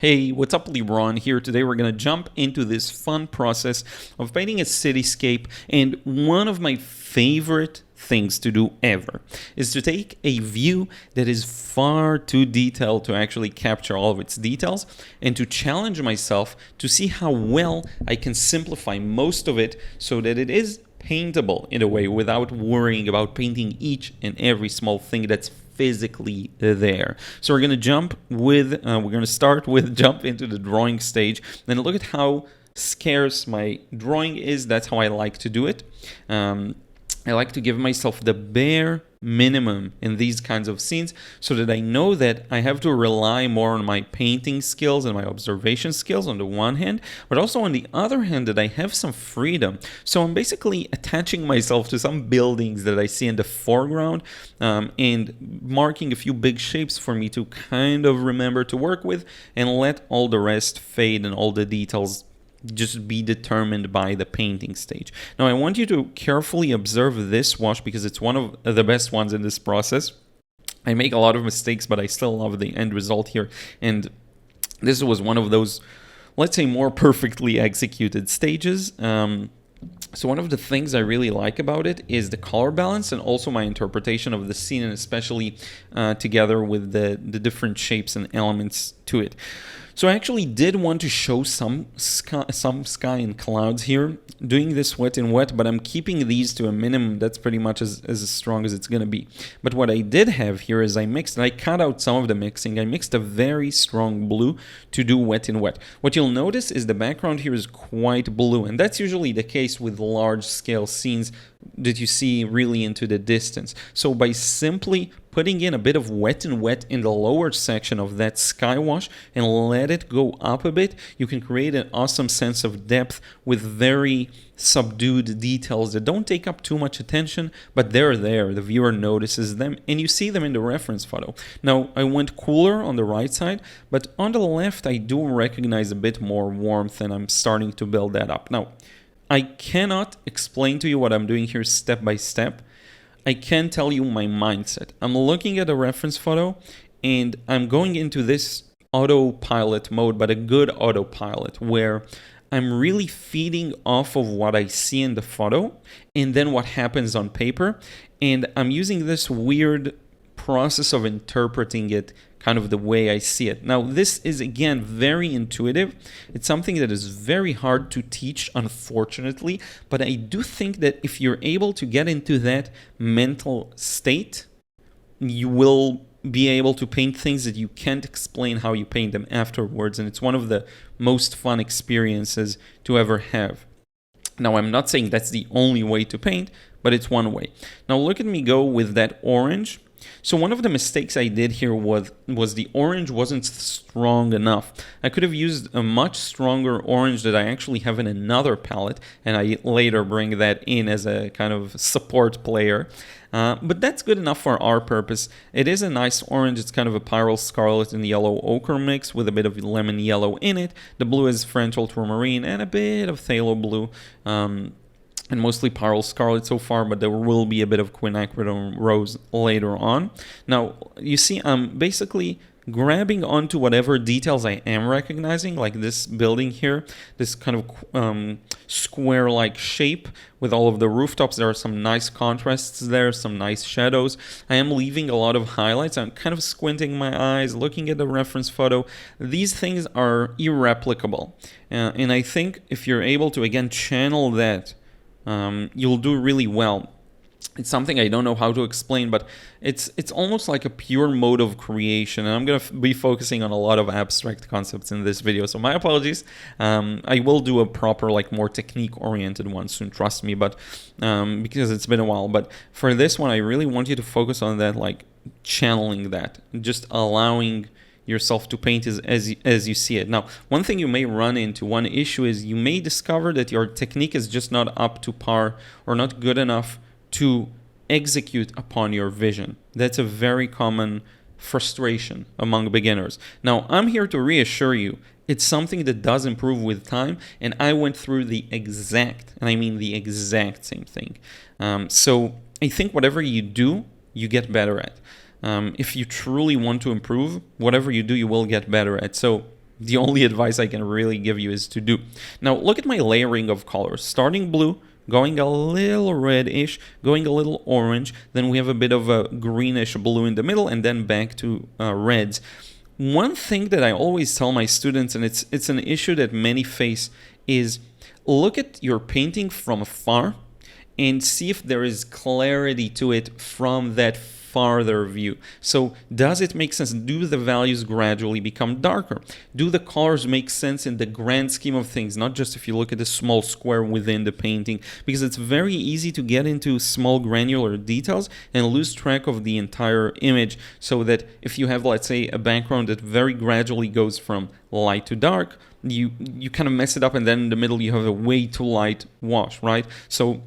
Hey, what's up, Liron here. Today we're going to jump into this fun process of painting a cityscape, and one of my favorite things to do ever is to take a view that is far too detailed to actually capture all of its details, and to challenge myself to see how well I can simplify most of it so that it is paintable in a way without worrying about painting each and every small thing that's physically there. So we're going to start with jump into the drawing stage, then look at how scarce my drawing is. That's how I like to do it. I like to give myself the bare minimum in these kinds of scenes so that I know that I have to rely more on my painting skills and my observation skills on the one hand, but also on the other hand that I have some freedom. So I'm basically attaching myself to some buildings that I see in the foreground, and marking a few big shapes for me to kind of remember to work with, and let all the rest fade and all the details just be determined by the painting stage. Now I want you to carefully observe this wash because it's one of the best ones in this process. I make a lot of mistakes, but I still love the end result here, and this was one of those, let's say, more perfectly executed stages. So one of the things I really like about it is the color balance and also my interpretation of the scene, and especially together with the different shapes and elements to it. So I actually did want to show some sky and clouds here, doing this wet in wet, but I'm keeping these to a minimum. That's pretty much as strong as it's going to be. But what I did have here is I cut out some of the mixing. I mixed a very strong blue to do wet in wet. What you'll notice is the background here is quite blue, and that's usually the case with large scale scenes that you see really into the distance. So by simply putting in a bit of wet and wet in the lower section of that sky wash and let it go up a bit, you can create an awesome sense of depth with very subdued details that don't take up too much attention, but they're there. The viewer notices them, and you see them in the reference photo. Now, I went cooler on the right side, but on the left, I do recognize a bit more warmth, and I'm starting to build that up. Now, I cannot explain to you what I'm doing here step by step. I can tell you my mindset. I'm looking at a reference photo and I'm going into this autopilot mode, but a good autopilot where I'm really feeding off of what I see in the photo and then what happens on paper. And I'm using this weird process of interpreting it kind of the way I see it. Now, this is, again, very intuitive. It's something that is very hard to teach, unfortunately, but I do think that if you're able to get into that mental state, you will be able to paint things that you can't explain how you paint them afterwards, and it's one of the most fun experiences to ever have. Now, I'm not saying that's the only way to paint, but it's one way. Now, look at me go with that orange. So one of the mistakes I did here was the orange wasn't strong enough. I could have used a much stronger orange that I actually have in another palette, and I later bring that in as a kind of support player. But that's good enough for our purpose. It is a nice orange. It's kind of a pyrrole scarlet and yellow ochre mix with a bit of lemon yellow in it. The blue is French ultramarine and a bit of phthalo blue. And mostly pyrrole scarlet so far, but there will be a bit of quinacridone rose later on. Now, you see, I'm basically grabbing onto whatever details I am recognizing, like this building here, this kind of square-like shape with all of the rooftops. There are some nice contrasts there, some nice shadows. I am leaving a lot of highlights. I'm kind of squinting my eyes, looking at the reference photo. These things are irreplicable. And I think if you're able to, again, channel that, you'll do really well. It's something I don't know how to explain, but it's almost like a pure mode of creation, and I'm going to be focusing on a lot of abstract concepts in this video, so my apologies. I will do a proper, like, more technique-oriented one soon, trust me, but because it's been a while. But for this one, I really want you to focus on that, like, channeling that, just allowing yourself to paint as you see it. Now, one thing you may run into, one issue is you may discover that your technique is just not up to par or not good enough to execute upon your vision. That's a very common frustration among beginners. Now, I'm here to reassure you, it's something that does improve with time, and I went through the exact, and I mean the exact same thing. So I think whatever you do, you get better at. If you truly want to improve, whatever you do, you will get better at. So the only advice I can really give you is to do. Now look at my layering of colors. Starting blue, going a little reddish, going a little orange, then we have a bit of a greenish blue in the middle, and then back to reds. One thing that I always tell my students, and it's an issue that many face, is look at your painting from afar and see if there is clarity to it from that farther view. So does it make sense? Do the values gradually become darker? Do the colors make sense in the grand scheme of things, not just if you look at the small square within the painting? Because it's very easy to get into small granular details and lose track of the entire image, so that if you have, let's say, a background that very gradually goes from light to dark, you kind of mess it up, and then in the middle you have a way too light wash, right? So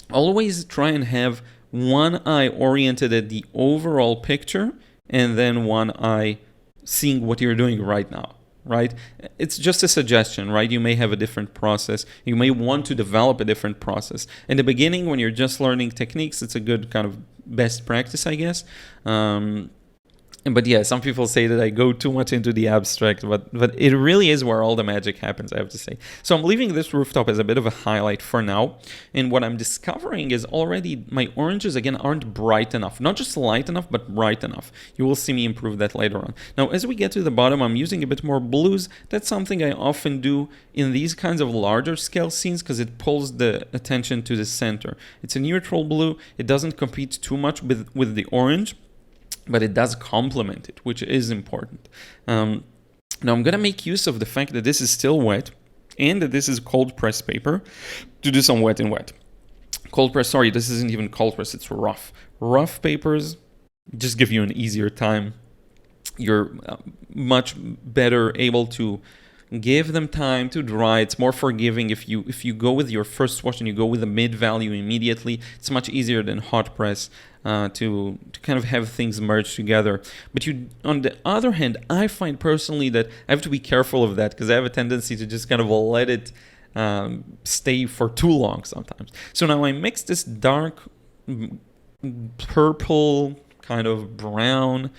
always try and have one eye oriented at the overall picture, and then one eye seeing what you're doing right now, right? It's just a suggestion, right? You may have a different process. You may want to develop a different process. In the beginning, when you're just learning techniques, it's a good kind of best practice, I guess. But yeah, some people say that I go too much into the abstract, but it really is where all the magic happens, I have to say. So I'm leaving this rooftop as a bit of a highlight for now. And what I'm discovering is already my oranges, again, aren't bright enough. Not just light enough, but bright enough. You will see me improve that later on. Now, as we get to the bottom, I'm using a bit more blues. That's something I often do in these kinds of larger scale scenes because it pulls the attention to the center. It's a neutral blue. It doesn't compete too much with the orange, but it does complement it, which is important. Now I'm going to make use of the fact that this is still wet and that this is cold press paper to do some wet and wet. Cold press, sorry, this isn't even cold press, it's rough. Rough papers just give you an easier time. You're much better able to give them time to dry. It's more forgiving if you go with your first wash and you go with a mid value immediately. It's much easier than hot press to kind of have things merge together. But on the other hand, I find personally that I have to be careful of that because I have a tendency to just kind of let it stay for too long sometimes. So now I mix this dark purple kind of brown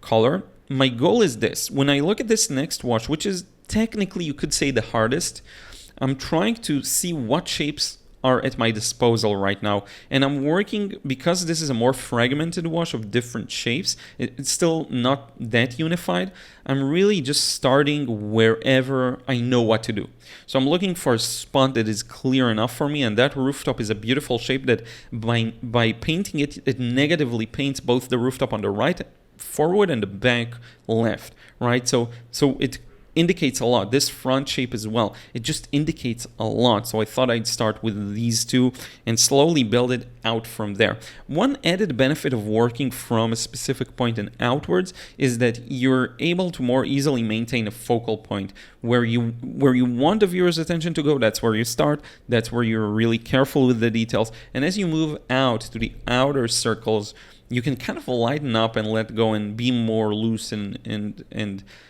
color. My goal is this. When I look at this next wash, which is technically you could say the hardest, I'm trying to see what shapes are at my disposal right now, and I'm working, because this is a more fragmented wash of different shapes, it's still not that unified. I'm really just starting wherever I know what to do. So I'm looking for a spot that is clear enough for me, and that rooftop is a beautiful shape that by painting it, it negatively paints both the rooftop on the right forward and the back left, right? So it indicates a lot. This front shape as well, it just indicates a lot. So I thought I'd start with these two and slowly build it out from there. One added benefit of working from a specific point and outwards is that you're able to more easily maintain a focal point. Where you want the viewer's attention to go, that's where you start. That's where you're really careful with the details. And as you move out to the outer circles, you can kind of lighten up and let go and be more loose and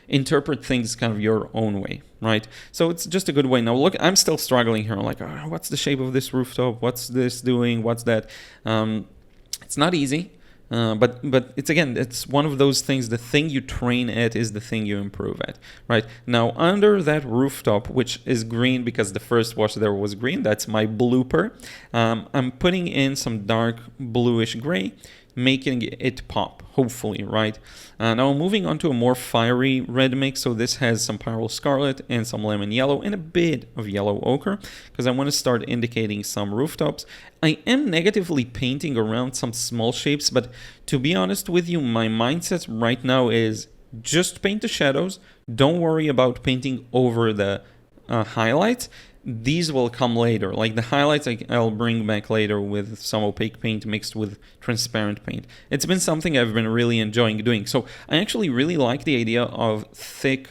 interpret things kind of your own way, right? So it's just a good way. Now look, I'm still struggling here. I'm like, oh, what's the shape of this rooftop? What's this doing? What's that? It's not easy, but it's one of those things. The thing you train at is the thing you improve at, right? Now under that rooftop, which is green because the first wash there was green, that's my blooper. I'm putting in some dark bluish gray, making it pop, hopefully, right? Now moving on to a more fiery red mix. So this has some pyrrole scarlet and some lemon yellow and a bit of yellow ochre because I want to start indicating some rooftops. I am negatively painting around some small shapes, but to be honest with you, my mindset right now is just paint the shadows. Don't worry about painting over the highlights. These will come later. Like the highlights I'll bring back later with some opaque paint mixed with transparent paint. It's been something I've been really enjoying doing. So I actually really like the idea of thick,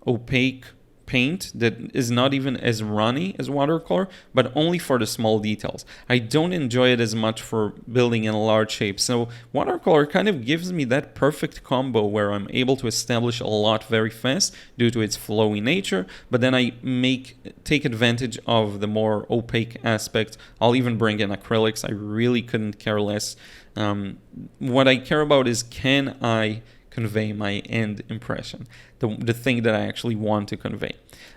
opaque paint that is not even as runny as watercolor, but only for the small details. I don't enjoy it as much for building in large shapes. So watercolor kind of gives me that perfect combo where I'm able to establish a lot very fast due to its flowy nature, but then I take advantage of the more opaque aspects. I'll even bring in acrylics. I really couldn't care less. What I care about is, can I convey my end impression, the thing that I actually want to convey.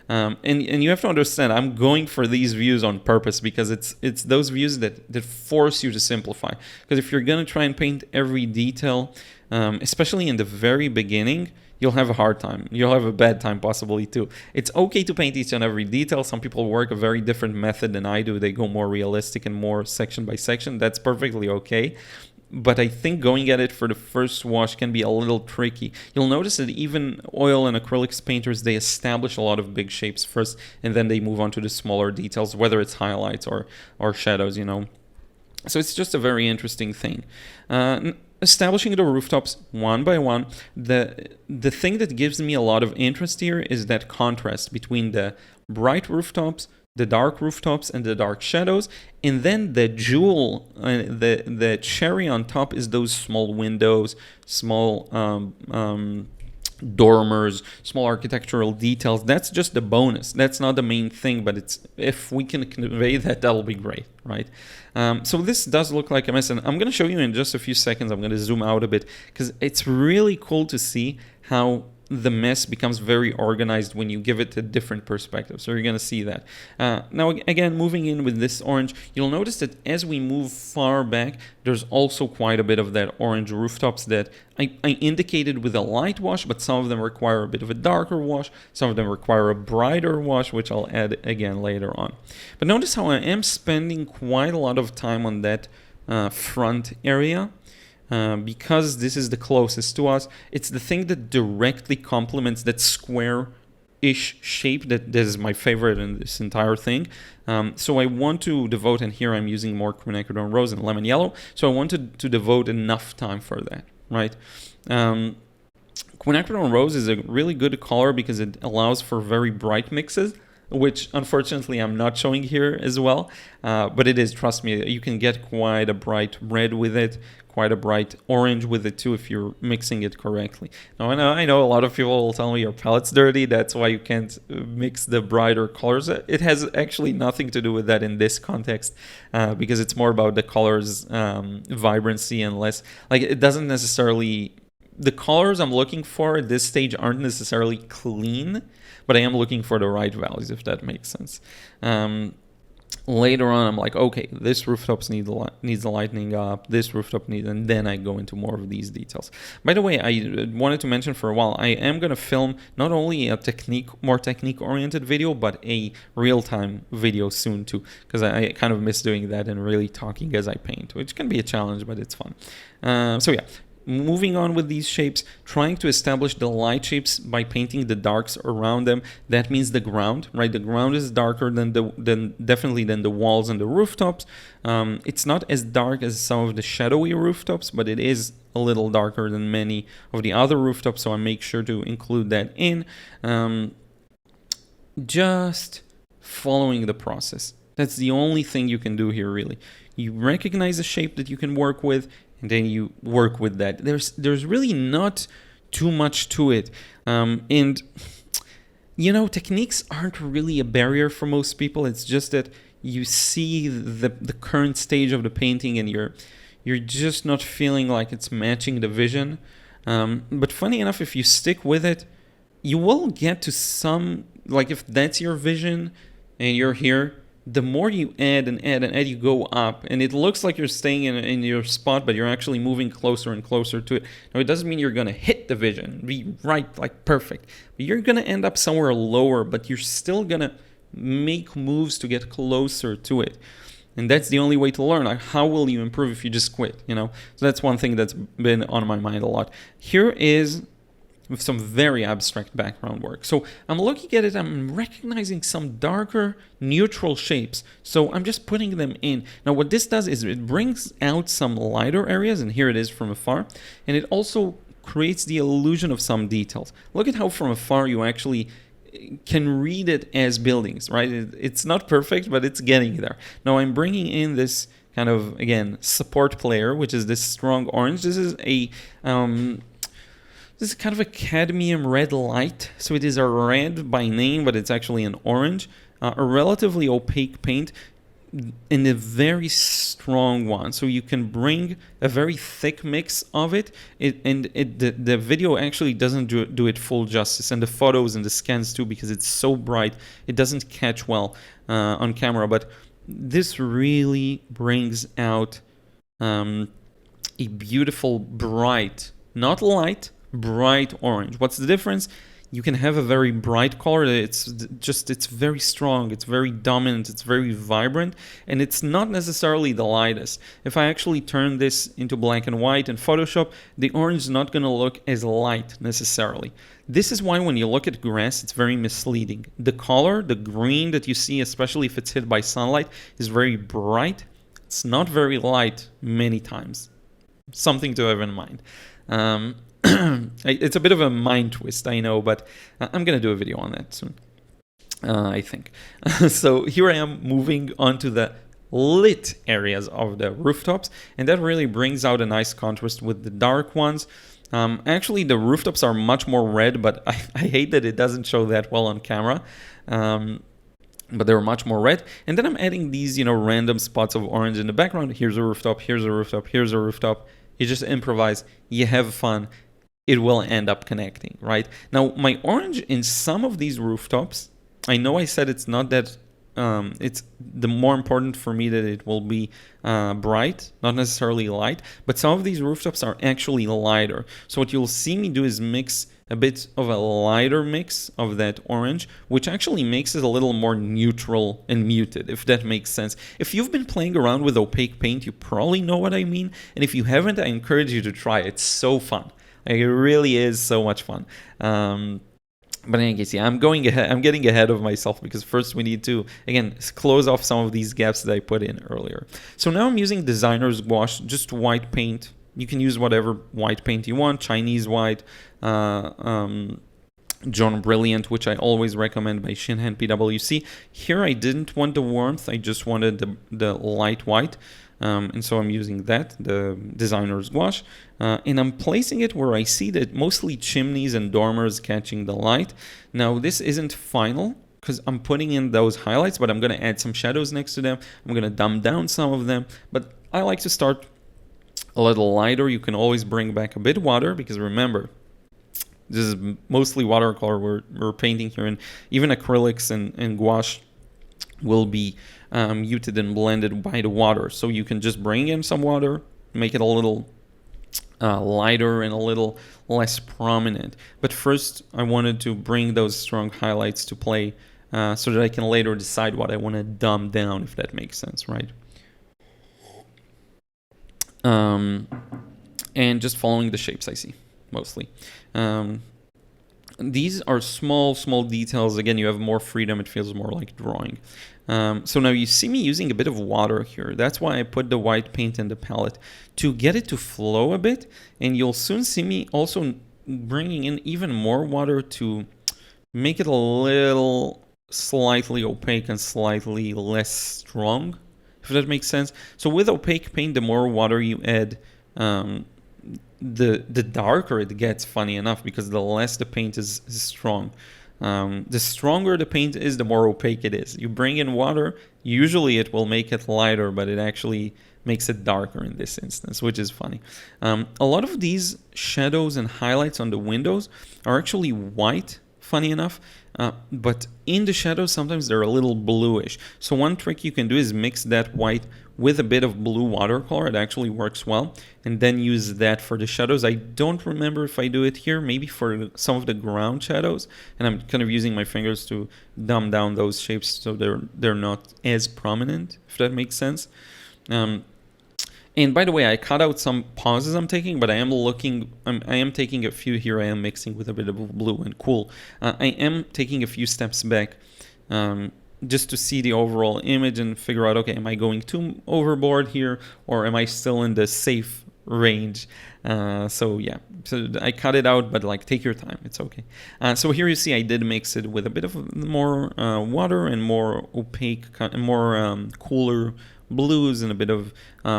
And you have to understand, I'm going for these views on purpose because it's those views that force you to simplify. Because if you're going to try and paint every detail, especially in the very beginning, you'll have a hard time. You'll have a bad time possibly too. It's okay to paint each and every detail. Some people work a very different method than I do. They go more realistic and more section by section. That's perfectly okay. But I think going at it for the first wash can be a little tricky. You'll notice that even oil and acrylics painters, they establish a lot of big shapes first, and then they move on to the smaller details, whether it's highlights or shadows, you know. So it's just a very interesting thing. Establishing the rooftops one by one, the thing that gives me a lot of interest here is that contrast between the bright rooftops, the dark rooftops, and the dark shadows, and then the jewel, the cherry on top is those small windows, small dormers, small architectural details. That's just the bonus. That's not the main thing, but it's, if we can convey that, that'll be great, right? So this does look like a mess, and I'm going to show you in just a few seconds. I'm going to zoom out a bit because it's really cool to see how the mess becomes very organized when you give it a different perspective. So you're going to see that. Now, again, moving in with this orange, you'll notice that as we move far back, there's also quite a bit of that orange rooftops that I indicated with a light wash, but some of them require a bit of a darker wash. Some of them require a brighter wash, which I'll add again later on. But notice how I am spending quite a lot of time on that front area. Because this is the closest to us, it's the thing that directly complements that square-ish shape that is my favorite in this entire thing. So I want to devote, and here I'm using more quinacridone rose and lemon yellow, so I wanted to devote enough time for that, right? Quinacridone rose is a really good color because it allows for very bright mixes, which unfortunately I'm not showing here as well, but it is, trust me, you can get quite a bright red with it, quite a bright orange with it too if you're mixing it correctly. Now I know a lot of people will tell me your palette's dirty, that's why you can't mix the brighter colors. It has actually nothing to do with that in this context, because it's more about the colors vibrancy and less, like it doesn't necessarily, the colors I'm looking for at this stage aren't necessarily clean, but I am looking for the right values, if that makes sense. Later on, I'm like, okay, this rooftop needs the lightening up, this rooftop needs, and then I go into more of these details. By the way, I wanted to mention for a while, I am going to film not only a more technique-oriented video, but a real-time video soon too, because I kind of miss doing that and really talking as I paint, which can be a challenge, but it's fun. So yeah. Moving on with these shapes, trying to establish the light shapes by painting the darks around them. That means the ground, right? The ground is darker than definitely than the walls and the rooftops. It's not as dark as some of the shadowy rooftops, but it is a little darker than many of the other rooftops, so I make sure to include that in. Just following the process. That's the only thing you can do here, really. You recognize a shape that you can work with, and then you work with that. There's really not too much to it. And, you know, techniques aren't really a barrier for most people. It's just that you see the current stage of the painting and you're just not feeling like it's matching the vision. But funny enough, if you stick with it, you will get to some, like if that's your vision and you're here, the more you add and add and add, you go up, and it looks like you're staying in your spot, but you're actually moving closer and closer to it. Now, it doesn't mean you're going to hit the vision, be right, like perfect, but you're going to end up somewhere lower, but you're still going to make moves to get closer to it. And that's the only way to learn. Like, how will you improve if you just quit, you know? So that's one thing that's been on my mind a lot. Here is with some very abstract background work. So I'm looking at it, I'm recognizing some darker neutral shapes. So I'm just putting them in. Now what this does is it brings out some lighter areas, and here it is from afar, and it also creates the illusion of some details. Look at how from afar you actually can read it as buildings, right? It's not perfect, but it's getting there. Now I'm bringing in this kind of, again, support player, which is this strong orange. This is a this is kind of a cadmium red light, so it is a red by name, but it's actually an orange, a relatively opaque paint. in a very strong one, so you can bring a very thick mix of it, the video actually doesn't do it full justice, and the photos and the scans too, because it's so bright it doesn't catch well on camera. But this really brings out a beautiful bright, not light, bright orange. What's the difference? You can have a very bright color. It's very strong, it's very dominant, it's very vibrant, and it's not necessarily the lightest. If I actually turn this into black and white in Photoshop, the orange is not going to look as light necessarily. This is why when you look at grass, it's very misleading. The color, the green that you see, especially if it's hit by sunlight, is very bright. It's not very light many times. Something to have in mind. It's a bit of a mind twist, I know, but I'm going to do a video on that soon, I think. So here I am moving on to the lit areas of the rooftops, and that really brings out a nice contrast with the dark ones. Actually, the rooftops are much more red, but I hate that it doesn't show that well on camera. But they're much more red. And then I'm adding these, random spots of orange in the background. Here's a rooftop, here's a rooftop, here's a rooftop. You just improvise, you have fun. It will end up connecting, right? Now, my orange in some of these rooftops, I know I said it's not that, it's the more important for me that it will be bright, not necessarily light, but some of these rooftops are actually lighter. So what you'll see me do is mix a bit of a lighter mix of that orange, which actually makes it a little more neutral and muted, if that makes sense. If you've been playing around with opaque paint, you probably know what I mean. And if you haven't, I encourage you to try it. It's so fun. Like, it really is so much fun. But in any case, yeah, I'm getting ahead of myself, because first we need to, again, close off some of these gaps that I put in earlier. So now I'm using designer's gouache, just white paint. You can use whatever white paint you want, Chinese white, John Brilliant, which I always recommend, by Shinhan PWC. Here I didn't want the warmth, I just wanted the light white. And so I'm using that, the designer's gouache, and I'm placing it where I see that mostly chimneys and dormers catching the light. Now, this isn't final, because I'm putting in those highlights, but I'm going to add some shadows next to them. I'm going to dumb down some of them, but I like to start a little lighter. You can always bring back a bit of water, because remember, this is mostly watercolor we're painting here, and even acrylics and gouache will be muted and blended by the water. So you can just bring in some water, make it a little lighter and a little less prominent. But first, I wanted to bring those strong highlights to play so that I can later decide what I want to dumb down, if that makes sense, right? And just following the shapes I see, mostly. These are small details. Again, you have more freedom. It feels more like drawing. So now you see me using a bit of water here. That's why I put the white paint in the palette, to get it to flow a bit. And you'll soon see me also bringing in even more water to make it a little slightly opaque and slightly less strong, if that makes sense. So with opaque paint, the more water you add, the darker it gets, funny enough, because the less the paint is strong. The stronger the paint is, the more opaque it is. You bring in water, usually it will make it lighter, but it actually makes it darker in this instance, which is funny. A lot of these shadows and highlights on the windows are actually white, funny enough, but in the shadows sometimes they're a little bluish. So one trick you can do is mix that white with a bit of blue watercolor. It actually works well, and then use that for the shadows. I don't remember if I do it here, maybe for some of the ground shadows, and I'm kind of using my fingers to dumb down those shapes so they're not as prominent, if that makes sense. And by the way, I cut out some pauses I'm taking, but I am taking a few here. I am mixing with a bit of blue, and cool. I am taking a few steps back just to see the overall image and figure out, okay, am I going too overboard here, or am I still in the safe range? So yeah, so I cut it out, but like, take your time, it's okay. So here you see I did mix it with a bit of more water and more opaque, more cooler blues and a bit of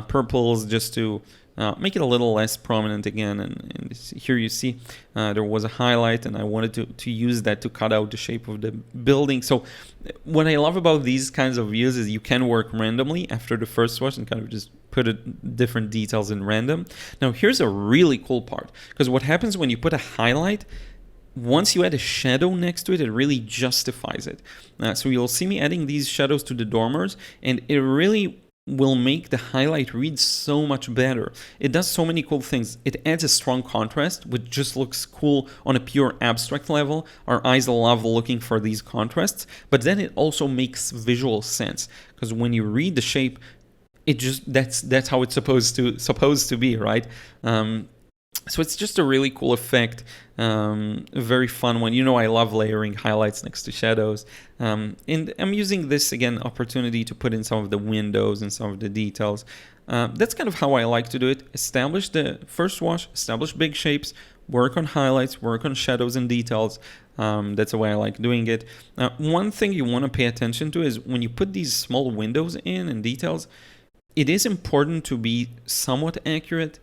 purples, just to make it a little less prominent again. And here you see there was a highlight, and I wanted to use that to cut out the shape of the building. So what I love about these kinds of views is you can work randomly after the first wash and kind of just put different details in random. Now here's a really cool part, because what happens when you put a highlight, once you add a shadow next to it, it really justifies it. So you'll see me adding these shadows to the dormers, and it really will make the highlight read so much better. It does so many cool things. It adds a strong contrast, which just looks cool on a pure abstract level. Our eyes love looking for these contrasts, but then it also makes visual sense, because when you read the shape, it just that's how it's supposed to be, right? So it's just a really cool effect, a very fun one. I love layering highlights next to shadows. And I'm using this, again, opportunity to put in some of the windows and some of the details. That's kind of how I like to do it. Establish the first wash, establish big shapes, work on highlights, work on shadows and details. That's the way I like doing it. One thing you want to pay attention to is when you put these small windows in and details, it is important to be somewhat accurate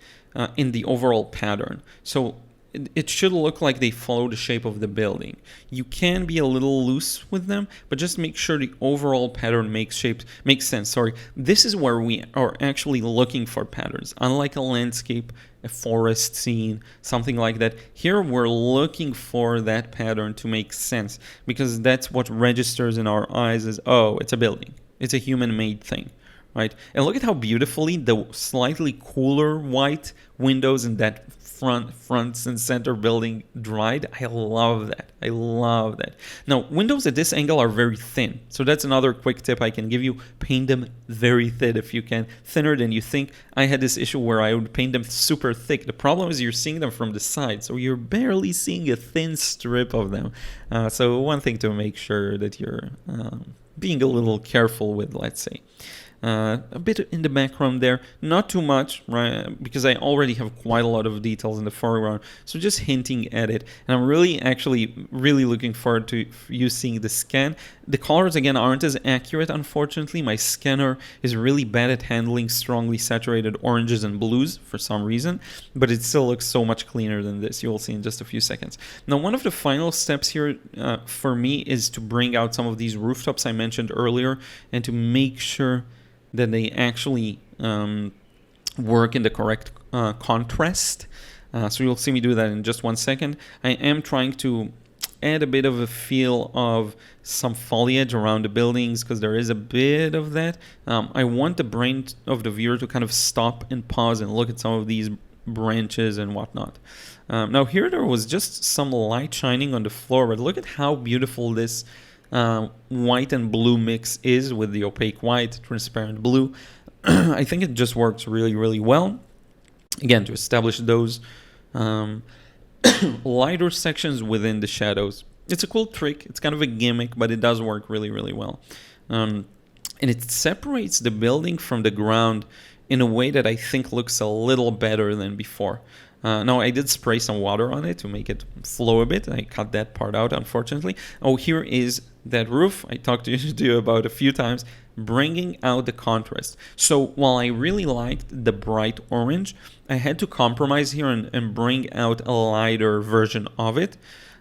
in the overall pattern. So it should look like they follow the shape of the building. You can be a little loose with them, but just make sure the overall pattern makes sense. This is where we are actually looking for patterns. Unlike a landscape, a forest scene, something like that, here we're looking for that pattern to make sense, because that's what registers in our eyes as, oh, it's a building. It's a human-made thing. Right, and look at how beautifully the slightly cooler white windows in that front and center building dried. I love that. Now, windows at this angle are very thin, so that's another quick tip I can give you. Paint them very thin if you can, thinner than you think. I had this issue where I would paint them super thick. The problem is you're seeing them from the side, so you're barely seeing a thin strip of them. So one thing to make sure that you're being a little careful with, let's say. A bit in the background there, not too much, right? Because I already have quite a lot of details in the foreground, so just hinting at it. And I'm really looking forward to you seeing the scan. The colors, again, aren't as accurate, unfortunately. My scanner is really bad at handling strongly saturated oranges and blues for some reason, but it still looks so much cleaner than this. You'll see in just a few seconds. Now, one of the final steps here for me is to bring out some of these rooftops I mentioned earlier, and to make sure that they actually work in the correct contrast. So you'll see me do that in just 1 second. I am trying to add a bit of a feel of some foliage around the buildings, because there is a bit of that. I want the brain of the viewer to kind of stop and pause and look at some of these branches and whatnot. Now here there was just some light shining on the floor, but look at how beautiful this white and blue mix is with the opaque white, transparent blue. I think it just works really, really well. Again, to establish those lighter sections within the shadows. It's a cool trick. It's kind of a gimmick, but it does work really, really well. And it separates the building from the ground in a way that I think looks a little better than before. Now, I did spray some water on it to make it flow a bit. I cut that part out, unfortunately. Oh, here is that roof I talked to you about a few times, bringing out the contrast. So while I really liked the bright orange, I had to compromise here and bring out a lighter version of it.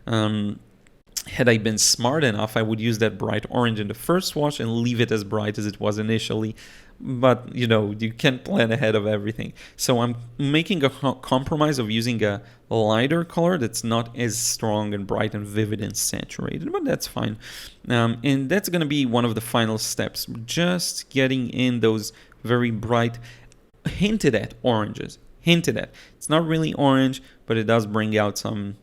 Had I been smart enough, I would use that bright orange in the first wash and leave it as bright as it was initially. But, you can't plan ahead of everything. So I'm making a compromise of using a lighter color that's not as strong and bright and vivid and saturated, but that's fine. And that's going to be one of the final steps, just getting in those very bright, hinted at oranges. It's not really orange, but it does bring out some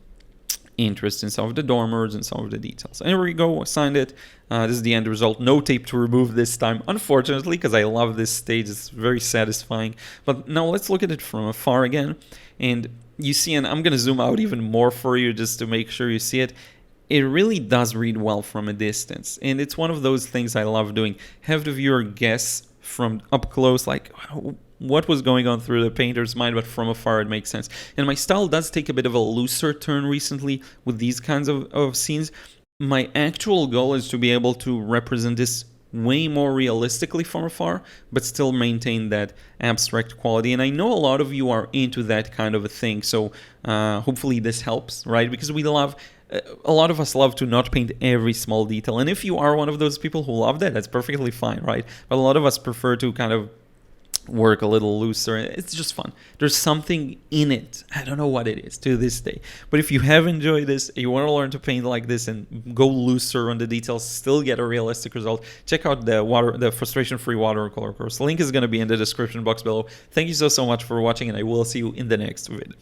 interest in some of the dormers and some of the details. And here we go, assigned it. This is the end result. No tape to remove this time, unfortunately, because I love this stage. It's very satisfying. But now let's look at it from afar again. And you see, and I'm going to zoom out even more for you just to make sure you see it. It really does read well from a distance. And it's one of those things I love doing. Have the viewer guess from up close, like, what was going on through the painter's mind, but from afar it makes sense. And my style does take a bit of a looser turn recently with these kinds of scenes. My actual goal is to be able to represent this way more realistically from afar, but still maintain that abstract quality. And I know a lot of you are into that kind of a thing, so hopefully this helps, right? Because a lot of us love to not paint every small detail. And if you are one of those people who love that, that's perfectly fine, right? But a lot of us prefer to kind of work a little looser. It's just fun. There's something in it. I don't know what it is to this day. But if you have enjoyed this, you want to learn to paint like this and go looser on the details, still get a realistic result, check out the frustration-free watercolor course. The link is going to be in the description box below. Thank you so much for watching, and I will see you in the next video.